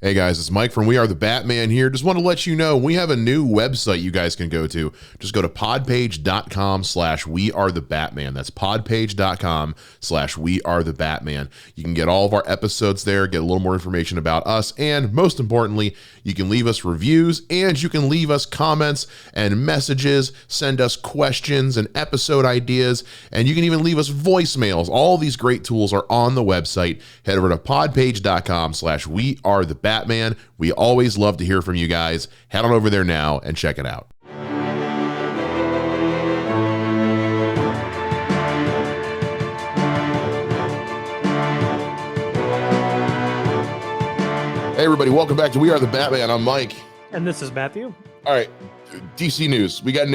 Hey guys, it's Mike from We Are the Batman here. Just want to let you know we have a new website you guys can go to. Just go to podpage.com/We Are the Batman. That's podpage.com/We Are the Batman. You can get all of our episodes there, get a little more information about us, and most importantly, you can leave us reviews and you can leave us comments and messages, send us questions and episode ideas, and you can even leave us voicemails. All these great tools are on the website. Head over to podpage.com/We Are the Batman. We always love to hear from you guys. Head on over there now and check it out. Hey everybody, welcome back to We Are the Batman. I'm Mike. And this is Matthew. All right, DC news. We got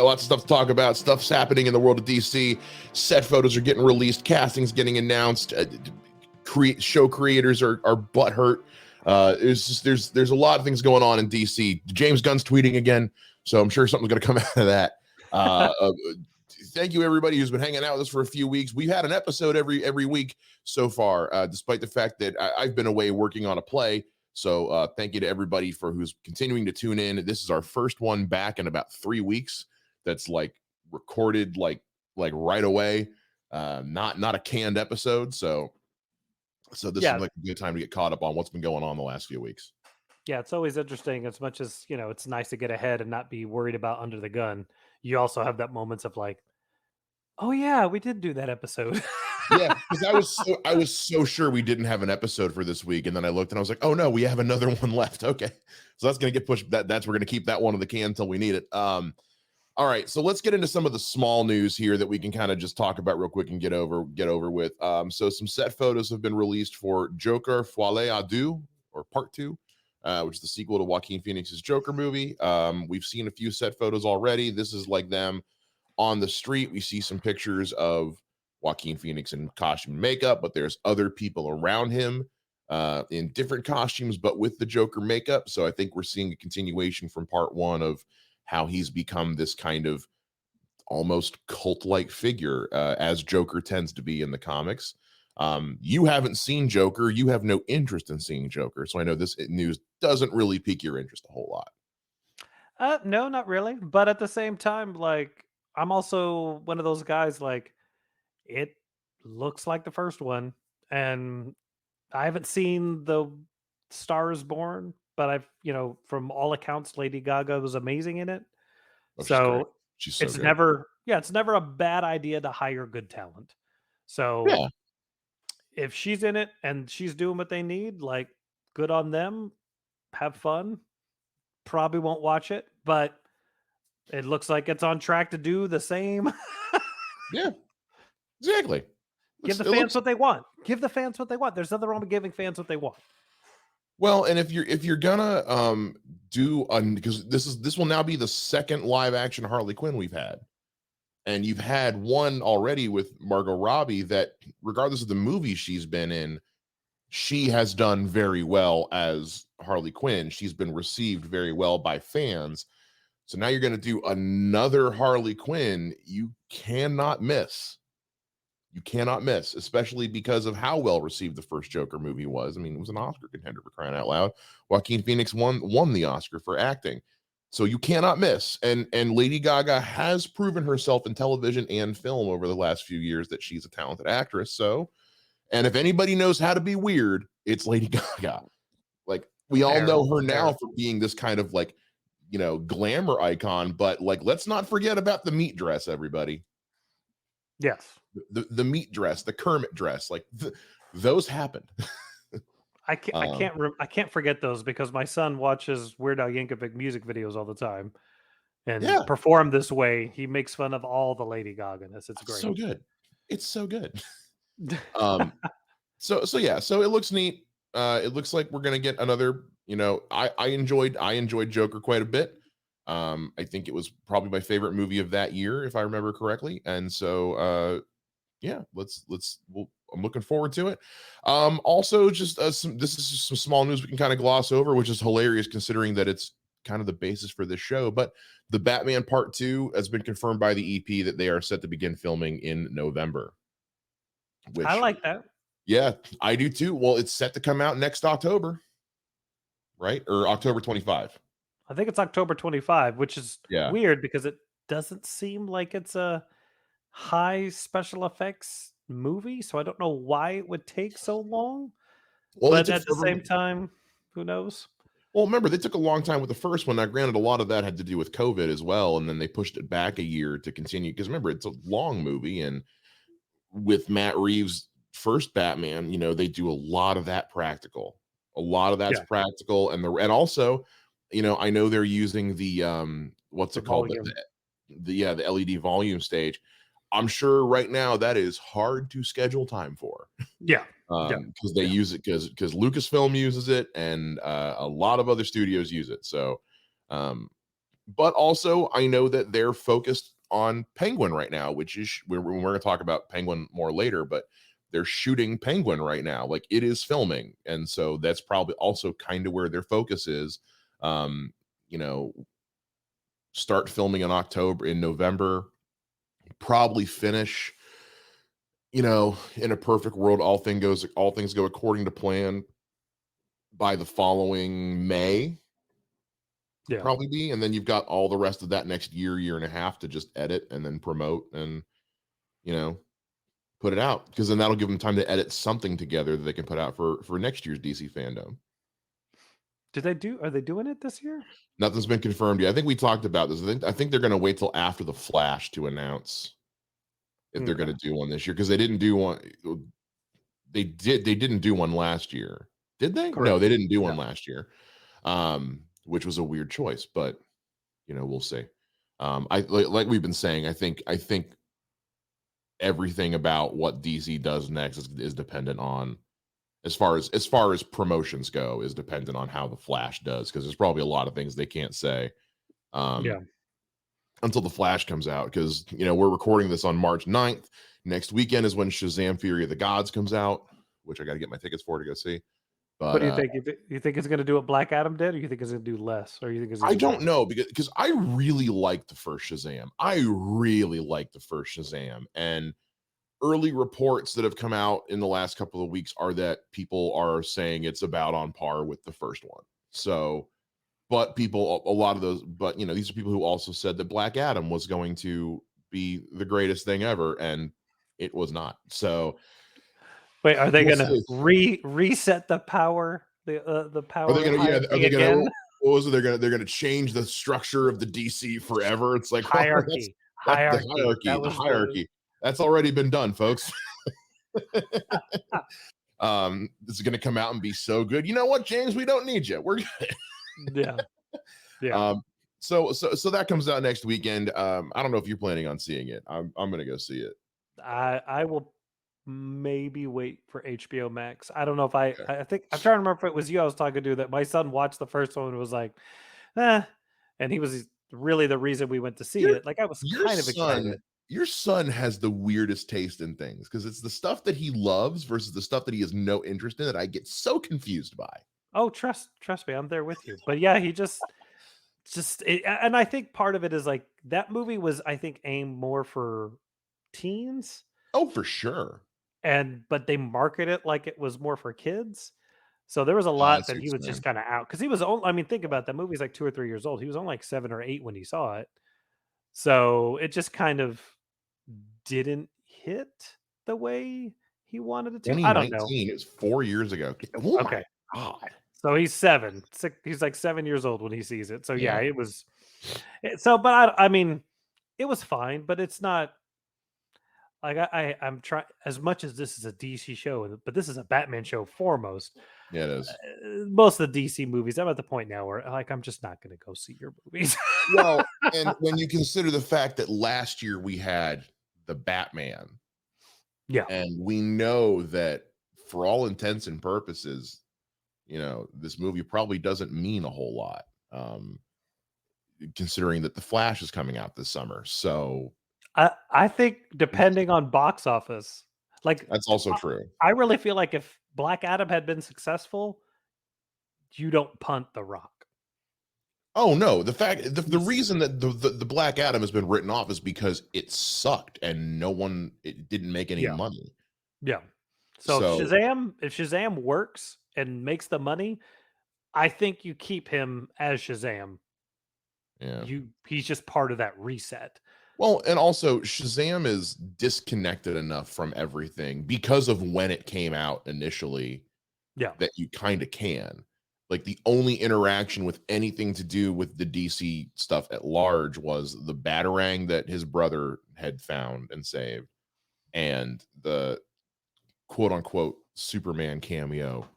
lots of stuff to talk about. Stuff's happening in the world of DC. Set photos are getting released. Casting's getting announced. Show creators are butthurt. There's a lot of things going on in DC. James Gunn's tweeting again, so I'm sure something's going to come out of that. Thank you everybody who's been hanging out with us for a few weeks. We've had an episode every week so far, despite the fact that I've been away working on a play. So thank you to everybody who's continuing to tune in. This is our first one back in about 3 weeks. That's like recorded like right away. Not a canned episode. So this is like a good time to get caught up on what's been going on the last few weeks. Yeah, it's always interesting. As much as, it's nice to get ahead and not be worried about under the gun. You also have that moments of like, oh yeah, we did do that episode. Yeah, because I was so sure we didn't have an episode for this week, and then I looked and I was like, oh no, we have another one left. Okay, so that's gonna get pushed. We're gonna keep that one in the can until we need it. All right, so let's get into some of the small news here that we can kind of just talk about real quick and get over with. So some set photos have been released for Joker Folie à Deux, or Part 2, which is the sequel to Joaquin Phoenix's Joker movie. We've seen a few set photos already. This is like them on the street. We see some pictures of Joaquin Phoenix in costume and makeup, but there's other people around him in different costumes, but with the Joker makeup. So I think we're seeing a continuation from Part 1 of how he's become this kind of almost cult-like figure, as Joker tends to be in the comics. You haven't seen Joker. You have no interest in seeing Joker. So I know this news doesn't really pique your interest a whole lot. No, not really. But at the same time, like, I'm also one of those guys, like, it looks like the first one. And I haven't seen the Star is Born, but from all accounts, Lady Gaga was amazing in it. Oh, she's So great. She's so it's good. it's never a bad idea to hire good talent. So Yeah. if she's in it and she's doing what they need, like, good on them. Have fun. Probably won't watch it, but it looks like it's on track to do the same. Yeah, exactly. Give the fans what they want. Give the fans what they want. There's nothing wrong with giving fans what they want. Well, and if you're gonna because this will now be the second live action Harley Quinn we've had, and you've had one already with Margot Robbie that, regardless of the movie she's been in, she has done very well as Harley Quinn. She's been received very well by fans. So now you're going to do another Harley Quinn. You cannot miss. You cannot miss, especially because of how well received the first Joker movie was. I mean, it was an Oscar contender, for crying out loud. Joaquin Phoenix won the Oscar for acting. So you cannot miss. And Lady Gaga has proven herself in television and film over the last few years that she's a talented actress. So, and if anybody knows how to be weird, it's Lady Gaga. Like, we all know her now for being this kind of like, glamour icon, but like, let's not forget about the meat dress, everybody. Yes. The meat dress, the Kermit dress, like those happened. I can't forget those because my son watches Weird Al Yankovic music videos all the time, and perform this way. He makes fun of all the Lady Gaga-ness. It's great. So good. It's so good. So it looks neat. It looks like we're gonna get another. I enjoyed Joker quite a bit. I think it was probably my favorite movie of that year, if I remember correctly. And so, I'm looking forward to it. Also, this is just some small news we can kind of gloss over, which is hilarious considering that it's kind of the basis for this show. But the Batman Part 2 has been confirmed by the EP that they are set to begin filming in November. I like that. Yeah, I do too. Well, it's set to come out next October. right? Or October 25. I think it's October 25, which is Yeah. weird because it doesn't seem like it's a high special effects movie, so I don't know why it would take so long, Well, they but took at the forever. same time, who knows? Well, remember, they took a long time with the first one. Now, granted, a lot of that had to do with COVID as well, and then they pushed it back a year to continue. Because remember, it's a long movie, and with Matt Reeves' first Batman, they do a lot of that practical. A lot of that's Yeah, practical, and also, I know they're using the what's the it called, volume. the LED volume stage. I'm sure right now that is hard to schedule time for. Yeah, yeah, Because they yeah, use it because Lucasfilm uses it and a lot of other studios use it. So, um, but also I know that they're focused on Penguin right now, which is we're going to talk about Penguin more later, but they're shooting Penguin right now. Like it is filming, and so that's probably also kind of where their focus is. Um, you know, start filming in November, probably finish in a perfect world, all things go according to plan by the following May, yeah. probably be, and then you've got all the rest of that next year and a half to just edit and then promote and you know put it out because then that'll give them time to edit something together that they can put out for next year's DC fandom. Are they doing it this year? Nothing's been confirmed yet. I think we talked about this. I think they're going to wait till after the Flash to announce if they're going Okay, to do one this year because they didn't do one. They didn't do one last year, did they? No, correct. they didn't do No. one last year, which was a weird choice, but we'll see. I like we've been saying. I think everything about what DC does next is dependent on as far as promotions go is dependent on how the Flash does because there's probably a lot of things they can't say Yeah. um, until the Flash comes out because we're recording this on March 9th. Next weekend is when Shazam: Fury of the Gods comes out, which I got to get my tickets for to go see. What But do you think? You think it's gonna do what Black Adam did, or you think it's gonna do less, or you think it's gonna I do don't more? know because I really like the first Shazam. I really like the first Shazam, and early reports that have come out in the last couple of weeks are that people are saying it's about on par with the first one. So, but a lot of those, but these are people who also said that Black Adam was going to be the greatest thing ever, and it was not. So Wait, are they we'll gonna see. reset the Are they power gonna? Yeah. Are hierarchy they gonna? again? What was it? They're gonna change the structure of the DC forever. It's like, well, Hierarchy, that's the hierarchy. hierarchy. That The was the hierarchy. That's already been done, folks. This is going to come out and be so good. You know what, James? We don't need you. We're good. yeah, yeah. um, so that comes out next weekend. I don't know if you're planning on seeing it. I'm going to go see it. I will maybe wait for HBO Max. I don't know if I Okay. I think I'm trying to remember if it was you I was talking to that my son watched the first one and was like, "Eh," and he was really the reason we went to see Your it. Like, I was your kind of son excited. your son has the weirdest taste in things because it's the stuff that he loves versus the stuff that he has no interest in that I get so confused by. Oh, trust me, I'm there with you. But yeah, he and I think part of it is like that movie was I think aimed more for teens Oh, for sure. but they market it like it was more for kids. So there was a I lot see that what he was you're just saying. kind of out because he was only, I mean, think about that movie's like 2 or 3 years old. He was only like 7 or 8 when he saw it. So it just kind of didn't hit the way he wanted it to. I don't know. 2019. It was 4 years ago. Oh my Okay. god. So he's 7. He's like 7 years old when he sees it. So yeah, Yeah. it was so but I mean, it was fine, but it's not like I'm trying as much as this is a DC show, but this is a Batman show foremost. Yeah, it is. Most of the DC movies, I'm at the point now where like I'm just not going to go see your movies. Well, and when you consider the fact that last year we had the Batman, yeah, and we know that for all intents and purposes, this movie probably doesn't mean a whole lot, considering that the Flash is coming out this summer. So I think we'll see. depending on box office, like That's also I, true. I really feel like if Black Adam had been successful, you don't punt The Rock. Oh no, the He's reason that the Black Adam has been written off is because it sucked and it didn't make any yeah, money. yeah. So So If Shazam works and makes the money, I think you keep him as Shazam. Yeah. He's just part of that reset. Well, and also Shazam is disconnected enough from everything because of when it came out initially Yeah. that you kind of can. Like the only interaction with anything to do with the DC stuff at large was the Batarang that his brother had found and saved, and the quote unquote Superman cameo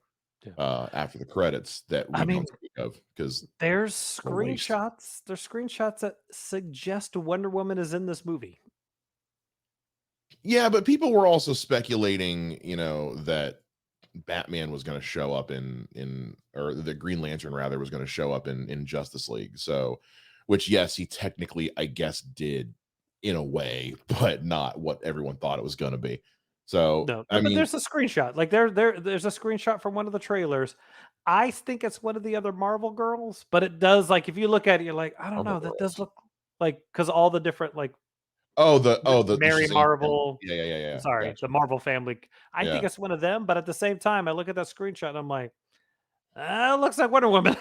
Yeah. after the credits that I we mean, don't speak of because there's what a waste. screenshots that suggest Wonder Woman is in this movie. Yeah, but people were also speculating, that Batman was going to show up in or the Green Lantern rather was going to show up in Justice League. So, which yes, he technically I guess did in a way, but not what everyone thought it was going to be. So, No, I but mean, there's a screenshot. Like there's a screenshot from one of the trailers. I think it's one of the other Marvel girls, but it does like if you look at it, you're like, I don't Marvel know, that does Girls. look like because all the different like Oh, the Mary Shazam family. Marvel. Yeah, yeah, yeah, I'm yeah. sorry, Gotcha. the Marvel family. I think Yeah. it's one of them, but at the same time, I look at that screenshot and I'm like, looks like Wonder Woman.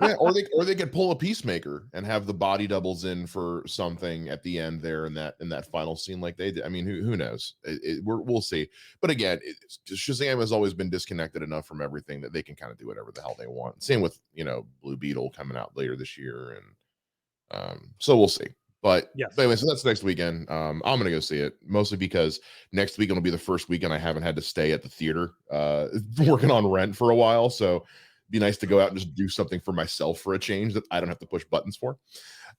Yeah, or they could pull a Peacemaker and have the body doubles in for something at the end there in that final scene like they did. I mean, who knows? We'll see. But again, Shazam has always been disconnected enough from everything that they can kind of do whatever the hell they want. Same with Blue Beetle coming out later this year, and so we'll see. But Yes. anyway, so that's next weekend. I'm gonna go see it mostly because next weekend will be the first weekend I haven't had to stay at the theater, working on Rent for a while. So it'd be nice to go out and just do something for myself for a change that I don't have to push buttons for.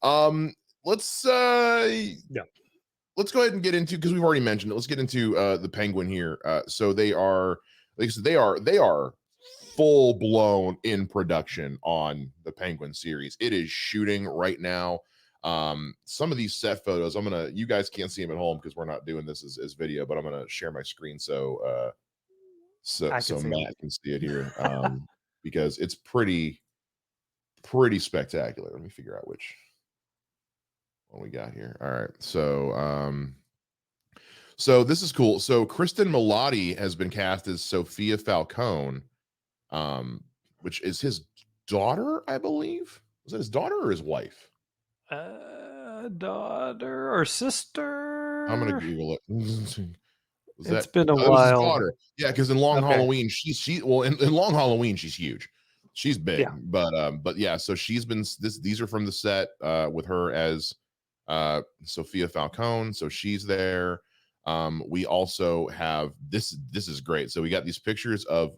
Um, let's Yeah. let's go ahead and get into because we've already mentioned it. Let's get into the Penguin here. So they are, like I said, they are full blown in production on the Penguin series. It is shooting right now. Some of these set photos, you guys can't see them at home because we're not doing this as video, but I'm gonna share my screen I can so see him. Matt can see it here. Because it's pretty spectacular. Let me figure out which one we got here. All right. So this is cool. So Kristen Milotti has been cast as Sophia Falcone, um, which is his daughter, I believe. Was it his daughter or his wife? Daughter or I'm gonna sister? Google it. Was It's that? been a It was his while. daughter. Yeah, because in Long Okay. Halloween, in Long Halloween, she's huge. She's Yeah. big, but yeah. So she's been these are from the set with her as Sophia Falcone. So she's there. We also have this. This is great. So we got these pictures of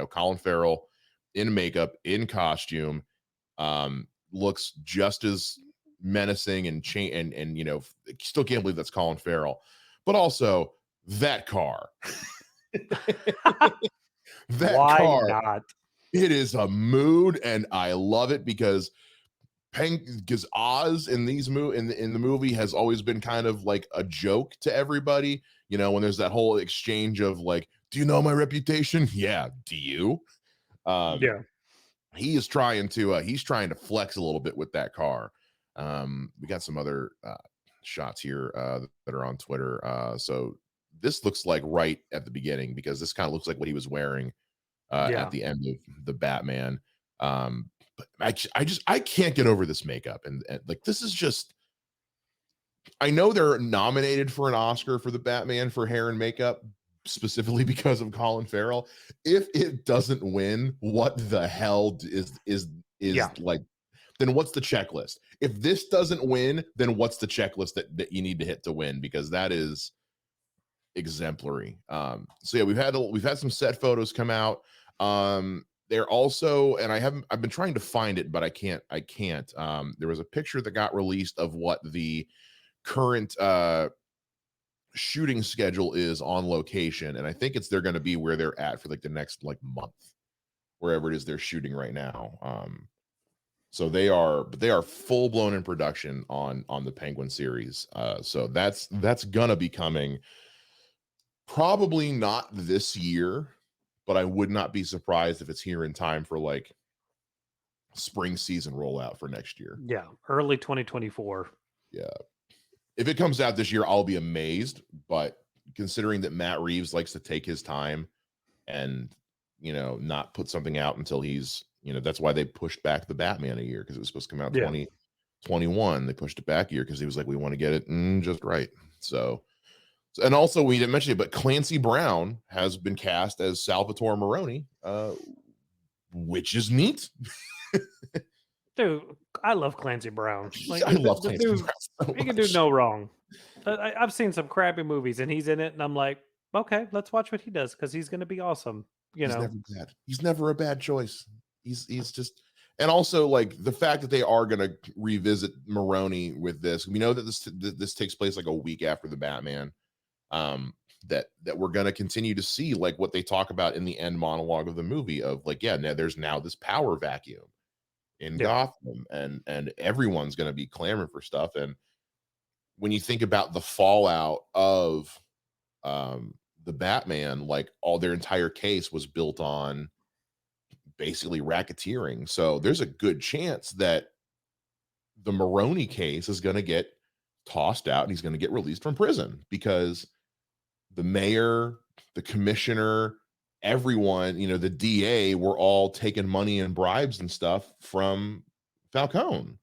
Colin Farrell in makeup, in costume, looks just as menacing and still can't believe that's Colin Farrell, but also that car, that Why car, not? it is a mood, and I love it because because Oz in in the movie has always been kind of like a joke to everybody. When there's that whole exchange of like, "Do you know my reputation?" Yeah, do you? Um, Yeah. he's trying to flex a little bit with that car. We got some other shots here that are on Twitter. So this looks like right at the beginning because this kind of looks like what he was wearing at Yeah. the end of the Batman. But I can't get over this makeup and like this is just I know they're nominated for an Oscar for the Batman for hair and makeup, specifically because of Colin Farrell. If it doesn't win, what the hell is Yeah. like? Then what's the checklist? If this doesn't win, then what's the checklist that you need to hit to win? Because that is exemplary. So yeah, we've had some set photos come out. They're also, and I've been trying to find it, but I can't. There was a picture that got released of what the current shooting schedule is on location, and I think they're going to be where they're at for like the next like month, wherever it is they're shooting right now. So they are full blown in production on the Penguin series. So that's gonna be coming probably not this year, but I would not be surprised if it's here in time for like spring season rollout for next year. Yeah. Early 2024. Yeah. If it comes out this year, I'll be amazed. But considering that Matt Reeves likes to take his time and not put something out until he's That's why they pushed back the Batman a year because it was supposed to come out Yeah. 2021. They pushed it back a year because he was like, we want to get it just right. And also we didn't mention it, but Clancy Brown has been cast as Salvatore Maroni, which is neat. Dude, I love Clancy Brown. Like I love the Clancy dude, Brown so he can do much. no wrong. I've seen some crappy movies and he's in it, and I'm like, okay, let's watch what he does because he's going to be awesome. You He's know? never bad. He's never a bad choice. He's just, and also like the fact that they are gonna revisit Maroni with this. We know that this takes place like a week after the Batman. That we're gonna continue to see like what they talk about in the end monologue of the movie of like, yeah, now there's now this power vacuum in Yeah, Gotham, and everyone's gonna be clamoring for stuff. And when you think about the fallout of um the Batman, like all their entire case was built on basically racketeering. So there's a good chance that the Maroney case is going to get tossed out and he's going to get released from prison because the mayor, the commissioner, everyone, the DA were all taking money and bribes and stuff from Falcone,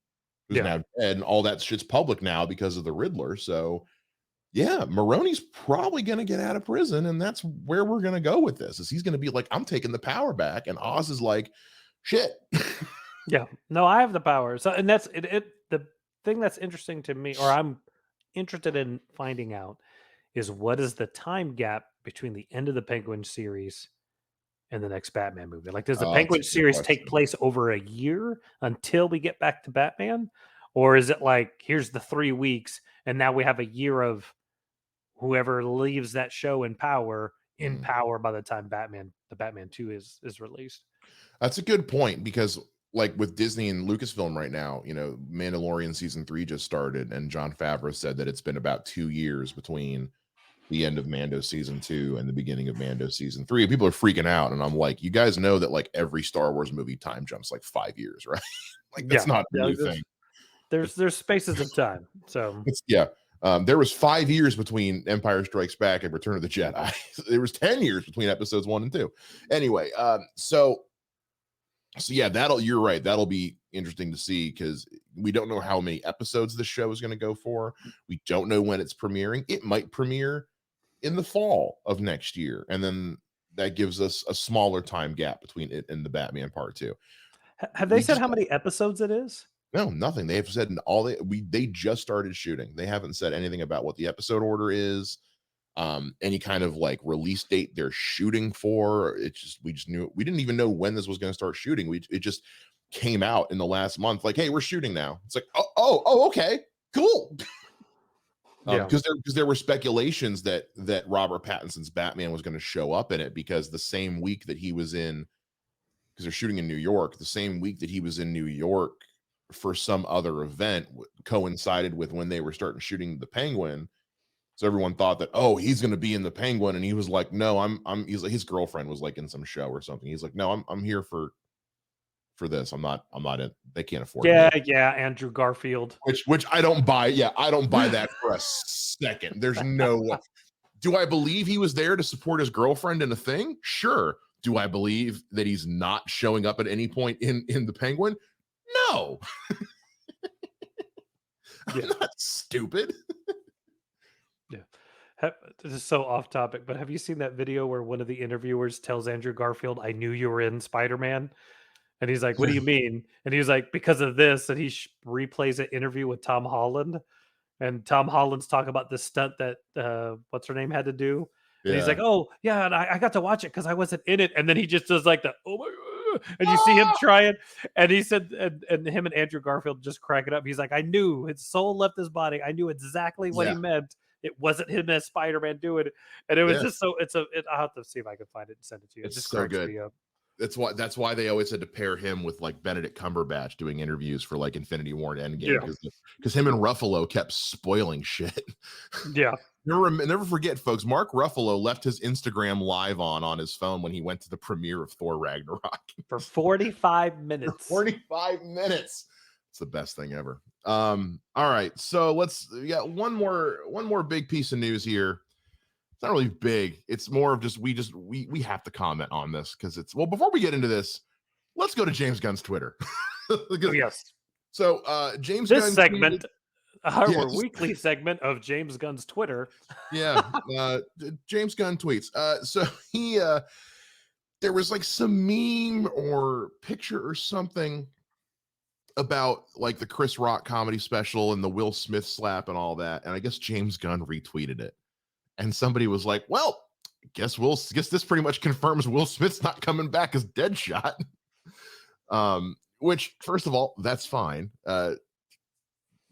who's yeah. now dead, and all that shit's public now because of the Riddler. So yeah, Maroney's probably going to get out of prison, and that's where we're going to go with this. Is he's going to be like, I'm taking the power back, and Oz is like, shit. Yeah. No, I have the power. So, and that's the thing that's interesting to me, or I'm interested in finding out, is what is the time gap between the end of the Penguin series and the next Batman movie? Like, does the Oh, that's a Penguin good series take question. place over a year until we get back to Batman? Or is it like, here's the 3 weeks, and now we have a year of whoever leaves that show in Mm. power by the time the Batman 2 is released? That's a good point because, like with Disney and Lucasfilm right now, Mandalorian season 3 just started, and John Favreau said that it's been about 2 years between the end of Mando season 2 and the beginning of Mando season 3. People are freaking out, and I'm like, you guys know that like every Star Wars movie time jumps like 5 years, right? Like that's Yeah. not a Yeah, new like thing. there's spaces of time. So Yeah. There was 5 years between Empire Strikes Back and Return of the Jedi. There was 10 years between episodes 1 and 2. Anyway, so yeah, you're right. That'll be interesting to see because we don't know how many episodes the show is going to go for. We don't know when it's premiering. It might premiere in the fall of next year, and then that gives us a smaller time gap between it and the Batman Part 2. have they We said just how many episodes it is? No, nothing. They have said they just started shooting. They haven't said anything about what the episode order is, any kind of like release date they're shooting for. It's just we didn't even know when this was going to start shooting. It just came out in the last month, like, hey, we're shooting now. It's like, oh, okay, cool. Yeah. Because there were speculations that Robert Pattinson's Batman was going to show up in it because the same week that he was in, because they're shooting in New York, the same week that he was in New York for some other event coincided with when they were starting shooting the Penguin. So everyone thought that, oh, he's going to be in the Penguin, and he was like, no, he's like, his girlfriend was like in some show or something. He's like, no, I'm here for this. I'm not in. They can't afford me. Yeah, yeah, Andrew Garfield. Which I don't buy. Yeah, I don't buy that for a second. There's no way. Do I believe he was there to support his girlfriend in a thing? Sure. Do I believe that he's not showing up at any point in the Penguin? No. I'm Yeah, not stupid. yeah. This is so off topic, but have you seen that video where one of the interviewers tells Andrew Garfield, "I knew you were in Spider-Man," and he's like, "What do you mean?" And he's like, "Because of this," and he replays an interview with Tom Holland, and Tom Holland's talking about this stunt that what's her name had to do, and he's like, Yeah. "Oh yeah, and I got to watch it because I wasn't in it," and then he just does like the "Oh my god," and you see him Ah! trying, and he said, and him and Andrew Garfield just crack it up. He's like, "I knew his soul left his body. I knew exactly what he Yeah. meant. It wasn't him as Spider-Man doing it," and it was Yeah. just so. I'll have to see if I can find it and send it to you. It It's just so cracks good. me up. That's why they always had to pair him with like Benedict Cumberbatch doing interviews for like Infinity War and Endgame Yeah, because him and Ruffalo kept spoiling shit. yeah, Never forget, folks. Mark Ruffalo left his Instagram live on his phone when he went to the premiere of Thor Ragnarok for 45 for minutes. 45 minutes. It's the best thing ever. All right, so we got one more big piece of news here. It's not really big. It's more of just we have to comment on this because it's, well, before we get into this, let's go to James Gunn's Twitter. Oh yes, So James this Gunn tweeted, segment, our yes, weekly segment of James Gunn's Twitter. yeah, James Gunn tweets. So he there was like some meme or picture or something about like the Chris Rock comedy special and the Will Smith slap and all that. And I guess James Gunn retweeted it. And somebody was like, well, guess this pretty much confirms Will Smith's not coming back as Deadshot. Which first of all, that's fine.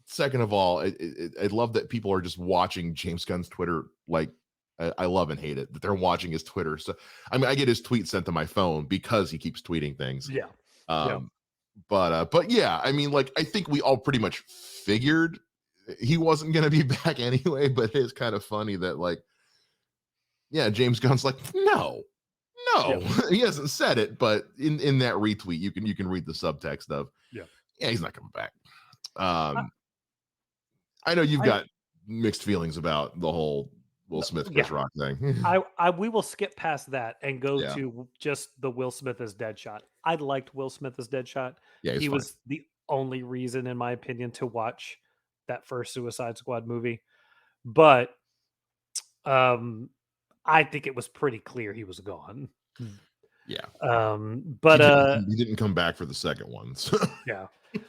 Second of all, I love that people are just watching James Gunn's Twitter. Like, I love and hate it that they're watching his Twitter. So, I mean, I get his tweets sent to my phone because he keeps tweeting things. Yeah, yeah, Um, but yeah, I mean, like, I think we all pretty much figured he wasn't going to be back anyway. But it's kind of funny that, like, yeah, James Gunn's like, no, yeah, he hasn't said it, but in that retweet, you can read the subtext of, yeah. yeah, he's not coming back. I, I know you've I got mixed feelings about the whole Will Smith yeah. Chris Rock thing. I we will skip past that and go Yeah, to just the Will Smith as Deadshot. I liked Will Smith as Deadshot. yeah, he's He fine. was the only reason, in my opinion, to watch that first Suicide Squad movie. But um, I think it was pretty clear he was gone. Yeah, But he didn't come back for the second one. So. yeah,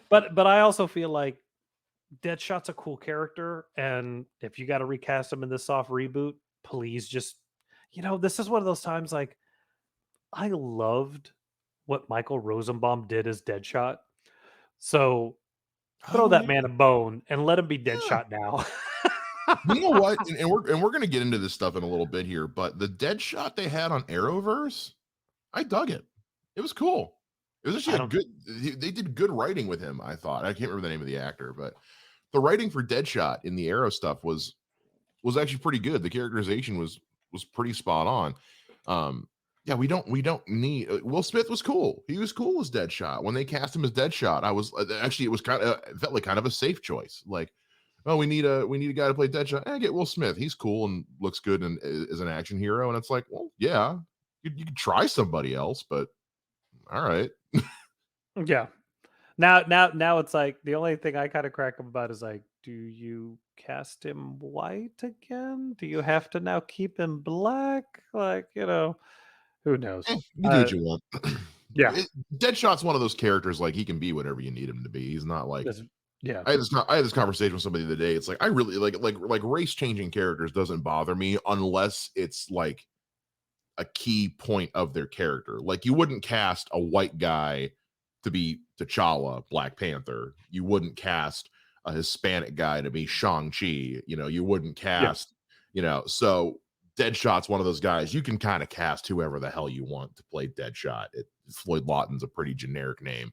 but I also feel like Deadshot's a cool character, and if you got to recast him in this soft reboot, please just, this is one of those times like I loved what Michael Rosenbaum did as Deadshot. So throw Oh that yeah, man a bone and let him be yeah. Deadshot now. You know what? And we're gonna get into this stuff in a little bit here, but the dead shot they had on Arrowverse, I dug it. It was cool. It was actually I a don't. good. They did good writing with him. I thought. I can't remember the name of the actor, but the writing for Deadshot in the Arrow stuff was actually pretty good. The characterization was pretty spot on. Yeah, we don't need Will Smith was cool. He was cool as Deadshot. When they cast him as Deadshot, I was actually it was kind of it felt like kind of a safe choice. Like, oh, we need a guy to play Deadshot. Get Will Smith. He's cool and looks good and is an action hero. And it's like, well, yeah, you could try somebody else, but all right. Yeah. Now it's like the only thing I kind of crack up about is like, do you cast him white again? Do you have to now keep him black? Like, who knows? You do what you want. Yeah. Deadshot's one of those characters like he can be whatever you need him to be. He's not like This- yeah. I had this conversation with somebody the other day. It's like I really like race changing characters doesn't bother me unless it's like a key point of their character. Like you wouldn't cast a white guy to be T'Challa, Black Panther. You wouldn't cast a Hispanic guy to be Shang-Chi. You wouldn't Yeah. cast, so Deadshot's one of those guys you can kind of cast whoever the hell you want to play Deadshot. Floyd Lawton's a pretty generic name.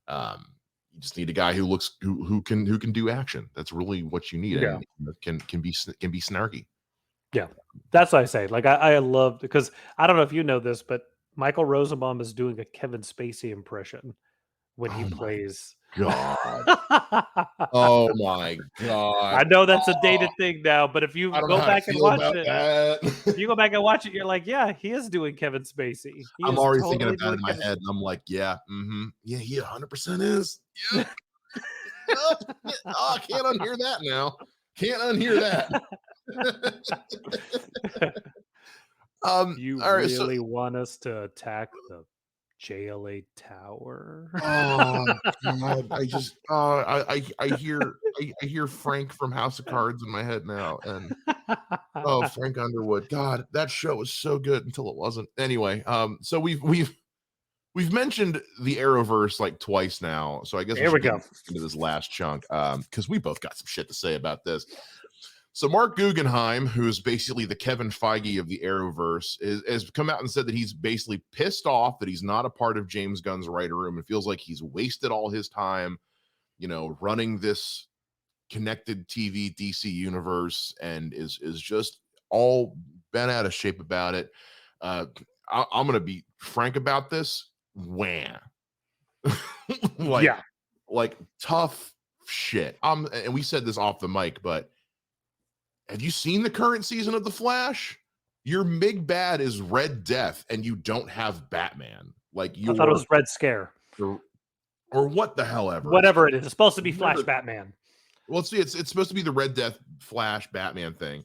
You just need a guy who can do action. That's really what you need, Yeah. and can be snarky. Yeah. That's what I say. Like I love because I don't know if you know this, but Michael Rosenbaum is doing a Kevin Spacey impression when he Oh my plays. god! Oh my I god! know that's a Oh, dated thing now, but if you I don't know go how to back and feel watch about it, if that. you go back and watch it, you're like, yeah, he is doing Kevin Spacey. He I'm is already thinking totally about it doing in my Kevin. head, and I'm like, yeah, yeah, he 100% is. Yep, yep. Oh, I can't unhear that now. Can't unhear that. You All right, so really want us to attack the JLA tower? oh god, I just I hear Frank from House of Cards in my head now, and oh, Frank Underwood. God, that show was so good until it wasn't. Anyway, so we've mentioned the Arrowverse like twice now, so I guess we There we should get go. into this last chunk because we both got some shit to say about this. So Marc Guggenheim, who's basically the Kevin Feige of the Arrowverse, has come out and said that he's basically pissed off that he's not a part of James Gunn's writer room and feels like he's wasted all his time, running this connected TV DC universe, and is just all bent out of shape about it. I'm gonna be frank about this. Wham. like Yeah. like tough shit. And we said this off the mic, but have you seen the current season of The Flash? Your big bad is Red Death, and you don't have Batman. Like I thought it your was Red Scare. or, or what the hell ever. Whatever it is. It's supposed to be Flash Whatever. Batman. Well, see, it's supposed to be the Red Death Flash Batman thing,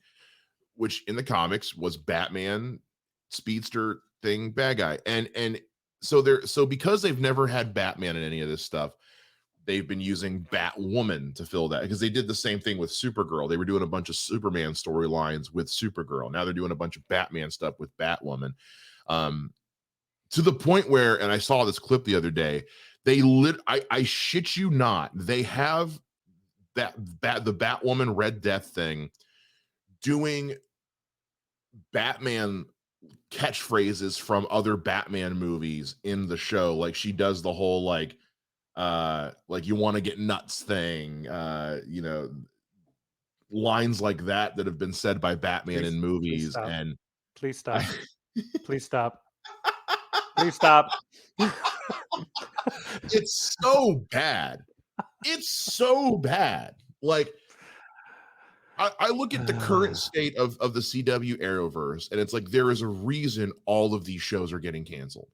which in the comics was Batman speedster thing bad guy. And so because they've never had Batman in any of this stuff, they've been using Batwoman to fill that because they did the same thing with Supergirl. They were doing a bunch of Superman storylines with Supergirl. Now they're doing a bunch of Batman stuff with Batwoman. Um, to the point where, and I saw this clip the other day, I shit you not, they have the Batwoman Red Death thing doing Batman catchphrases from other Batman movies in the show. Like she does the whole like you want to get nuts thing, lines like that have been said by Batman in Please movies. stop. And Please stop. Please stop. Please stop. it's so bad. It's so bad. Like I look at the current state of the CW Arrowverse, and it's like there is a reason all of these shows are getting canceled.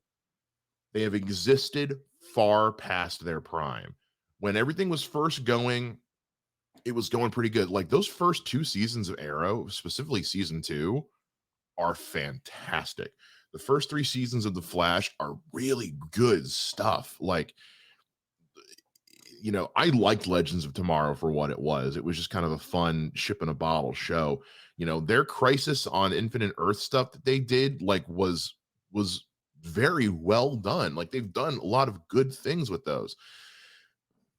They have existed far past their prime. When everything was first going, it was going pretty good. Like those first 2 seasons of Arrow, specifically season 2, are fantastic. The first 3 seasons of The Flash are really good stuff. Like, I liked Legends of Tomorrow for what it was. It was just kind of a fun ship in a bottle show. Their Crisis on Infinite Earth stuff that they did, like, was very well done. Like, they've done a lot of good things with those.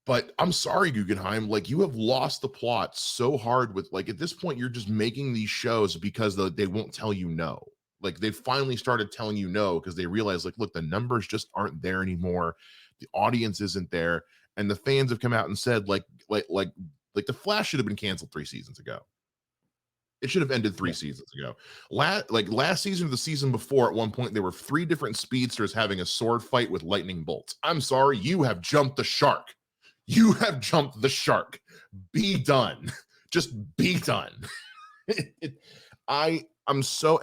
But I'm sorry, Guggenheim, like, you have lost the plot so hard with, like, at this point, you're just making these shows because they won't tell you no. Like, they finally started telling you no because they realized, like, look, the numbers just aren't there anymore. The audience isn't there. And the fans have come out and said, like the Flash should have been canceled 3 seasons ago. It should have ended three Yeah. seasons ago. Last season or the season before, at one point, there were 3 different speedsters having a sword fight with lightning bolts. I'm sorry, you have jumped the shark. You have jumped the shark. Be done. Just be done. I'm so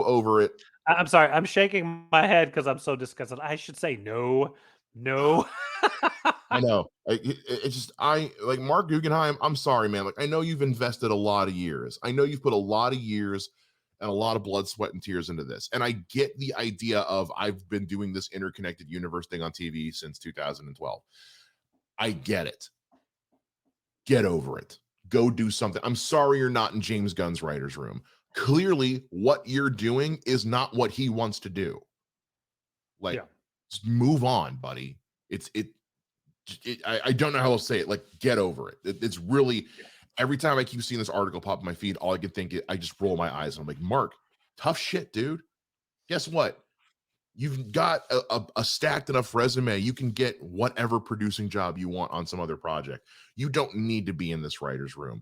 over it. I'm sorry. I'm shaking my head because I'm so disgusted. I should say no. No. I know. It's just like Marc Guggenheim. I'm sorry, man. Like I know you've invested a lot of years. I know you've put a lot of years and a lot of blood, sweat, and tears into this. And I get the idea of I've been doing this interconnected universe thing on TV since 2012. I get it. Get over it. Go do something. I'm sorry you're not in James Gunn's writer's room. Clearly, what you're doing is not what he wants to do. Like, Yeah. just move on, buddy. I don't know how to say it. Like, get over it. It's really, every time I keep seeing this article pop in my feed, all I can think is I just roll my eyes and I'm like, Marc, tough shit, dude. Guess what? You've got a stacked enough resume. You can get whatever producing job you want on some other project. You don't need to be in this writer's room.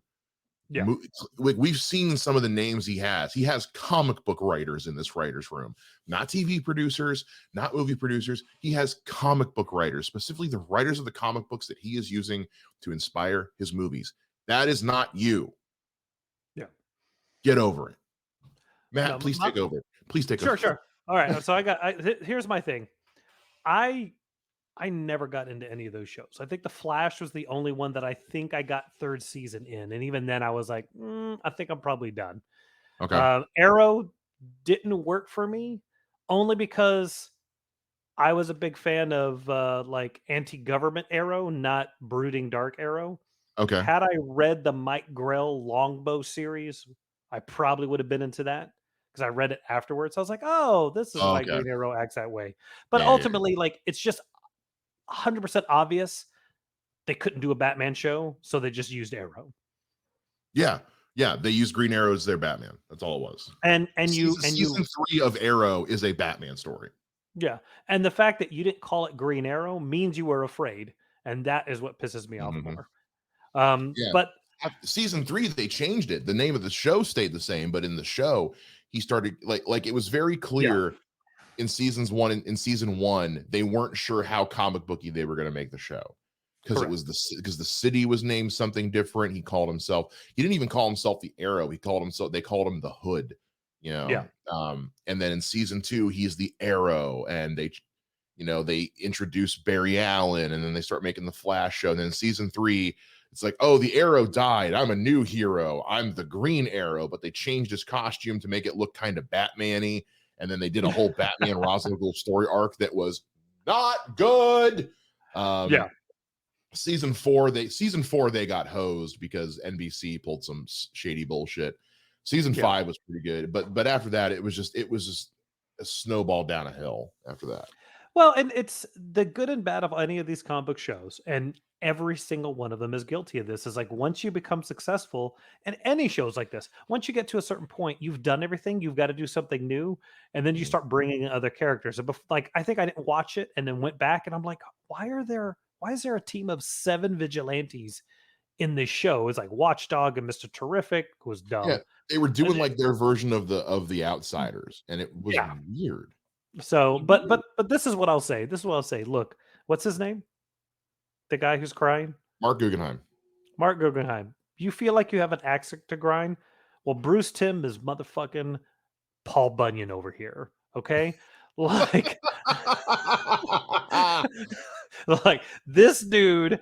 Yeah. We've seen some of the names he has. He has comic book writers in this writer's room, not TV producers, not movie producers. He has comic book writers, specifically the writers of the comic books that he is using to inspire his movies. That is not you. Yeah. Get over it. No. Matt, please take over. Please take Sure. over. Sure. All right. So here's my thing. I I never got into any of those shows. I think The Flash was the only one that I think I got third season in, and even then, I was like, I think I'm probably done. Okay. Arrow didn't work for me only because I was a big fan of like anti-government Arrow, not brooding dark Arrow. Okay. Had I read the Mike Grell Longbow series, I probably would have been into that because I read it afterwards. I was like, oh, this is why Okay. Green Arrow acts that way. But Yeah. ultimately, like, it's just 100% obvious they couldn't do a Batman show, so they just used Arrow. Yeah. Yeah. They used Green Arrow as their Batman. That's all it was. And you Season 3 of Arrow is a Batman story. yeah, and the fact that you didn't call it Green Arrow means you were afraid, and that is what pisses me off Mhm. more. Yeah. But Season 3, they changed it. The name of the show stayed the same, but in the show, he started like it was very yeah, clear in in season 1, they weren't sure how comic booky they were going to make the show. Because it correct. was because the city was named something different. He didn't even call himself the Arrow. They called him the Hood, Yeah, and then in season 2, he's the Arrow, and they introduce Barry Allen, and then they start making the Flash show. And then season 3, it's like, oh, the Arrow died. I'm a new hero. I'm the Green Arrow, but they changed his costume to make it look kind of Batman-y. And then they did a whole Batman Ra's al Ghul story arc that was not good. Yeah. Season 4 they got hosed because NBC pulled some shady bullshit. Season 5 was pretty good, but after that it was just a snowball down a hill after that. Well, and it's the good and bad of any of these comic book shows, and every single one of them is guilty of this. Is like once you become successful, and any shows like this, once you get to a certain point, you've done everything. You've got to do something new, and then you start bringing in other characters. And like I think I didn't watch it, and then went back, and I'm like, why is there a team of 7 vigilantes in this show? It's like Watchdog and Mr. Terrific was dumb. Yeah, they were doing like their version of the Outsiders, and it was weird. So, but this is what I'll say. This is what I'll say. Look, what's his name? The guy who's crying? Marc Guggenheim. Marc Guggenheim. You feel like you have an axe to grind? Well, Bruce Timm is motherfucking Paul Bunyan over here. Okay? Like, like this dude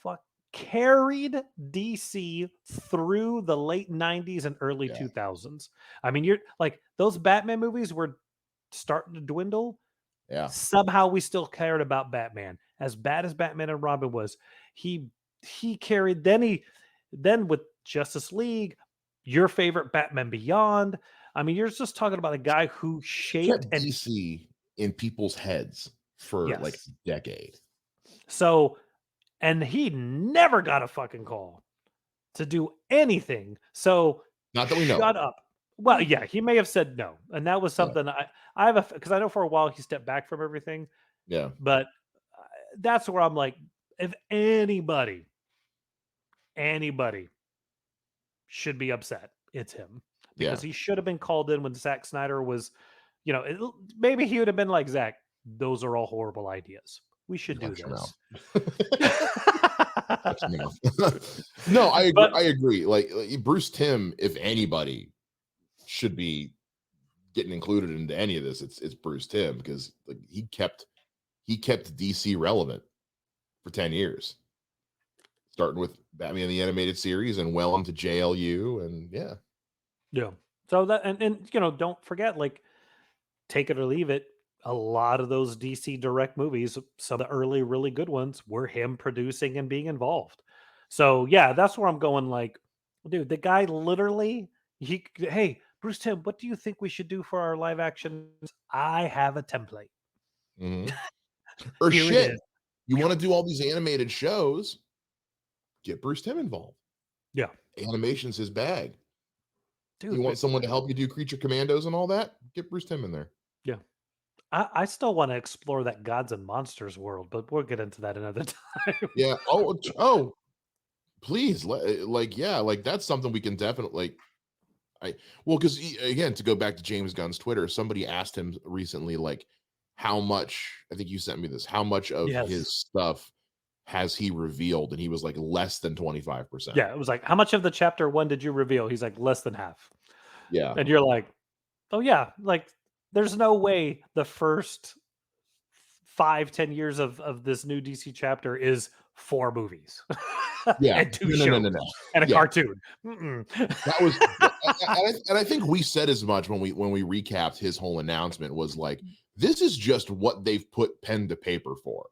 fuck carried DC through the late 90s and early 2000s. I mean, you're like those Batman movies were starting to dwindle. Yeah. Somehow we still cared about Batman. As bad as Batman and Robin was, he carried then with Justice League, your favorite Batman Beyond. I mean, you're just talking about a guy who shaped and DC in people's heads for like a decade. So, and he never got a fucking call to do anything. So not that we know. Shut up. Well, yeah, he may have said no, and that was something I have because I know for a while he stepped back from everything. Yeah, but that's where I'm like, if anybody should be upset, it's him because he should have been called in when Zack Snyder was, maybe he would have been like, Zack, those are all horrible ideas. We should do this. No, I agree. Like Bruce Timm, if anybody should be getting included into any of this, it's Bruce Timm because like he kept DC relevant for 10 years, starting with Batman the Animated Series and well into JLU, and yeah. So that and don't forget, like, take it or leave it. A lot of those DC direct movies, some of the early really good ones, were him producing and being involved. So yeah, that's where I'm going. Like, dude, the guy literally, hey, Bruce Timm, what do you think we should do for our live action? I have a template. Mm-hmm. Or shit, you want to do all these animated shows? Get Bruce Timm involved. Yeah, animation's his bag. Dude, you want someone to help you do Creature Commandos and all that? Get Bruce Timm in there. Yeah. I still want to explore that Gods and Monsters world, but we'll get into that another time. Yeah. Oh, please. Like that's something we can definitely because again, to go back to James Gunn's Twitter, somebody asked him recently, like, how much, I think you sent me this, how much of his stuff has he revealed? And he was like less than 25%. Yeah. It was like, how much of the chapter 1 did you reveal? He's like, less than half. Yeah. And you're like, oh yeah, like there's no way the first 5-10 years of this new DC chapter is 4 movies. Yeah. And 2 shows and a cartoon. That was and I think we said as much when we recapped his whole announcement, was like, this is just what they've put pen to paper for.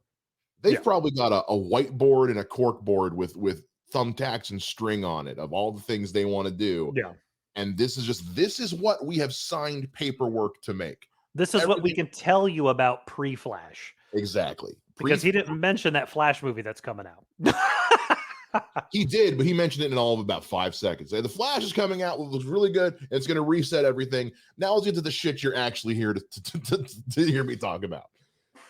They've probably got a whiteboard and a cork board with thumbtacks and string on it of all the things they want to do. Yeah. And this is what we have signed paperwork to make. This is what we can tell you about pre-Flash. Exactly. Because he didn't mention that Flash movie that's coming out. He did, but he mentioned it in all of about 5 seconds. The Flash is coming out. It looks really good. And it's going to reset everything. Now let's get to the shit you're actually here to hear me talk about.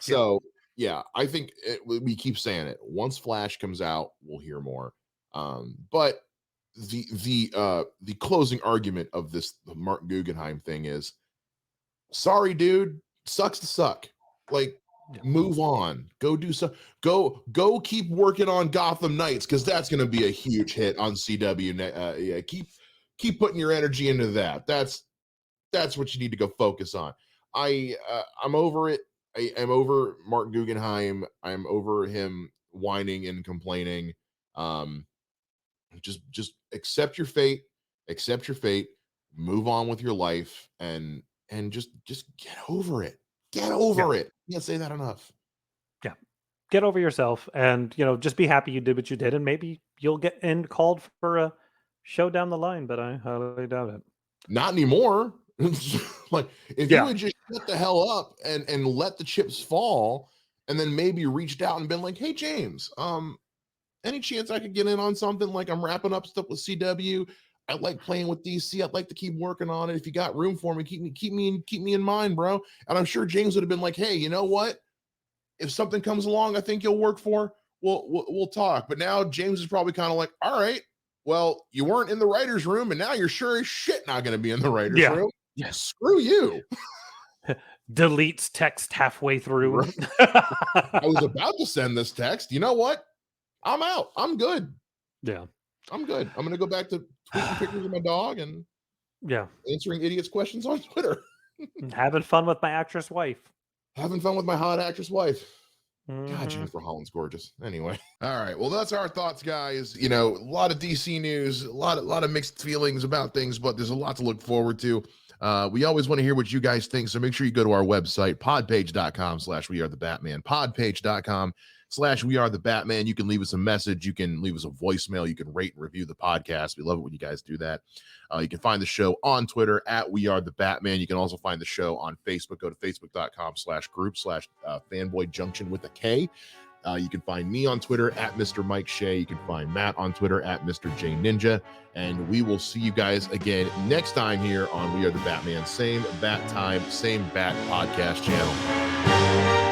So, yeah, I think we keep saying it. Once Flash comes out, we'll hear more. But the closing argument of this Marc Guggenheim thing is, sorry, dude, sucks to suck. Like, move on. Go do some. Go keep working on Gotham Knights, because that's going to be a huge hit on CW. Keep putting your energy into that. That's what you need to go focus on. I'm over it. I am over Mark Guggenheim. I'm over him whining and complaining. Um, just accept your fate, accept your fate, move on with your life, and just get over it. Get Yeah, over it. Can't say that enough. yeah. Get over yourself and, just be happy you did what you did, and maybe you'll get in called for a show down the line, but I highly doubt it. Not anymore. Like if you Yeah, had just shut the hell up and let the chips fall, and then maybe reached out and been like, "Hey James, any chance I could get in on something? Like I'm wrapping up stuff with CW. I like playing with DC. I'd like to keep working on it. If you got room for me, keep me in mind, bro." And I'm sure James would have been like, "Hey, you know what? If something comes along, I think you'll work for. We'll talk." But now James is probably kind of like, "All right, well, you weren't in the writers' room, and now you're sure as shit not going to be in the writers' yeah, room. yeah. Screw you." Deletes text halfway Right? through. I was about to send this text. You know what? I'm out. I'm good. Yeah. I'm good. I'm gonna go back to tweeting pictures of my dog and Yeah. answering idiots' questions on Twitter. Having fun with my actress wife. Having fun with my hot actress wife. God, Mhm. Jennifer Holland's gorgeous. Anyway. All right. Well, that's our thoughts, guys. You know, a lot of DC news, a lot of mixed feelings about things, but there's a lot to look forward to. We always want to hear what you guys think. So make sure you go to our website, podpage.com/we are the Batman. Podpage.com/we are the Batman. You can leave us a message. You can leave us a voicemail. You can rate and review the podcast. We love it when you guys do that. You can find the show on Twitter at We Are the Batman. You can also find the show on Facebook. Go to facebook.com/group/fanboy junction with a K. You can find me on Twitter at Mr. Mike Shea. You can find Matt on Twitter at Mr. J Ninja. And we will see you guys again next time here on We Are the Batman. Same bat time, same bat podcast channel.